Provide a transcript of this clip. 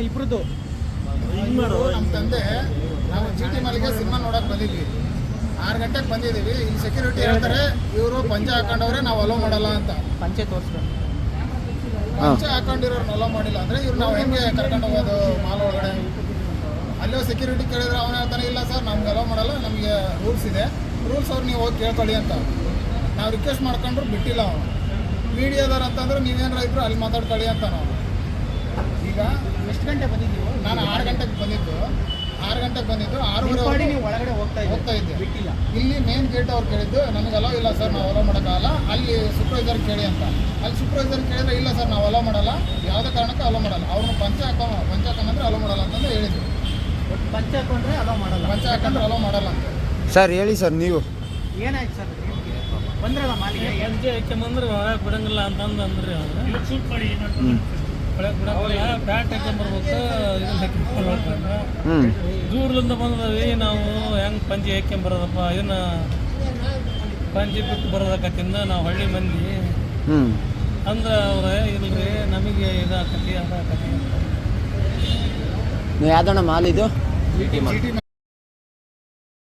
ಇಬ್ರದ್ದು ನಮ್ಮ ತಂದೆ ನಾವು GT ಮಾಲಿಗೆ ಸಿನಿಮಾ ನೋಡಕ್ ಬಂದಿದ್ವಿ. 6 ಗಂಟೆಗೆ ಬಂದಿದ್ದೀವಿ. ಇಲ್ಲಿ ಸೆಕ್ಯೂರಿಟಿ ಹೇಳ್ತಾರೆ ಇವರು ಪಂಚೆ ಹಾಕೊಂಡವ್ರೆ ನಾವು ಅಲೋ ಮಾಡಲ್ಲ ಅಂತ. ಪಂಚೆ ತೋರಿಸ್ತಾರೆ. ಪಂಚೆ ಹಾಕೊಂಡಿರೋರ್ನ ಅಲೋ ಮಾಡಿಲ್ಲ ಅಂದ್ರೆ ಇವ್ರು ನಾವು ಹೆಂಗೆ ಕರ್ಕೊಂಡು ಹೋಗೋದು ಮಾಲ್ ಒಳಗಡೆ? ಅಲ್ಲೋ ಸೆಕ್ಯೂರಿಟಿ ಕೇಳಿದ್ರೆ ಅವನು ಹೇಳ್ತಾನೆ ಇಲ್ಲ ಸರ್ ನಮ್ಗೆ ಅಲೋ ಮಾಡಲ್ಲ, ನಮಗೆ ರೂಲ್ಸ್ ಇದೆ, ರೂಲ್ಸ್ ಅವ್ರು ನೀವು ಹೋಗಿ ಕೇಳ್ಕೊಳ್ಳಿ ಅಂತ. ನಾವು ರಿಕ್ವೆಸ್ಟ್ ಮಾಡ್ಕೊಂಡ್ರು ಬಿಟ್ಟಿಲ್ಲ ಅವನು. ಮೀಡಿಯಾದವ್ರು ಅಂತಂದ್ರೆ ನೀವೇನಾರ ಇದ್ರು ಅಲ್ಲಿ ಮಾತಾಡ್ಕೊಳ್ಳಿ ಅಂತ ನಾವು. ಈಗ ಎಷ್ಟು ಗಂಟೆ ಬಂದಿದ್ದೀವಿ? ನಾನು 6 ಗಂಟೆಗೆ ಬಂದಿದ್ದು. 6:30 ನೀವು ಒಳಗಡೆ ಹೋಗ್ತಾ ಇದ್ದೆ. ಬಿಟ್ಟಿಲ್ಲ. ಇಲ್ಲಿ ಮೇನ್ ಗೇಟ್ ಅವ್ರು ಕೇಳಿದ್ದು ನಮಗೆ ಅಲೋ ಇಲ್ಲ ಸರ್, ನಾವು ಅಲೋ ಮಾಡೋಕ್ಕಾಗಲ್ಲ, ಅಲ್ಲಿ ಸೂಪರ್ವೈಸರ್ ಕೇಳಿ ಅಂತ. ಅಲ್ಲಿ ಸೂಪರ್ವೈಸರ್ ಕೇಳಿದ್ರೆ ಇಲ್ಲ ಸರ್ ನಾವು ಅಲೋ ಮಾಡಲ್ಲ, ಯಾವುದೇ ಕಾರಣಕ್ಕೂ ಅಲೋ ಮಾಡಲ್ಲ, ಅವ್ರನ್ನ ಪಂಚೆ ಹಾಕೊಂಡ್ರೆ ಅಲೋ ಮಾಡಲ್ಲ ಅಂತಂದು ಹೇಳಿದ್ರು. ಪಂಚೆ ಹಾಕೊಂಡ್ರೆ ಅಲೋ ಮಾಡಲ್ಲ, ಪಂಚೆ ಹಾಕೊಂಡ್ರೆ ಅಲೋ ಮಾಡಲ್ಲ ಅಂತ. ಸರ್ ಹೇಳಿ ಸರ್ ನೀವು ಏನಾಯ್ತು ಸರ್? ಬಂದ್ರಲ್ಲ ಮಾಲಿಗೆ ಪಂಚೆ ಹಾಕ್ಯಂಬಂದ್ರೆ ಒಳಗೆ ಬಿಡಂಗಿಲ್ಲ ಅಂತಂದು ಅಂದ್ರಿ ಒಳಗೆ ಬಿಡಂಗಿಲ್ಲ, ಪ್ಯಾಂಟ್ ಹಾಕ್ಯಂಬರ್ಬೇಕು, ಇದನ್ನ ಹಾಕ್ಯಂಬರ್ಬೇಕು. ದೂರದಿಂದ ಬಂದದವಿ ನಾವು ಹೆಂಗೆ ಪಂಚೆ ಹಾಕ್ಯಂಬರೋದಪ್ಪ, ಇದನ್ನ ಪಂಚೆ ಬಿಟ್ಟು ಬರೋದಕ್ಕತ್ತಿಂದ ನಾವು ಹಳ್ಳಿ ಮಂದಿ ಅಂದ್ರೆ ಅವ್ರೆ ಇಲ್ರಿ ನಮಗೆ ಇದಾಕತಿ ಅದಾಕತಿ ಅಂತ. ಯಾವ್ದಣ್ಣ ಮಾಲ್ ಇದು? GT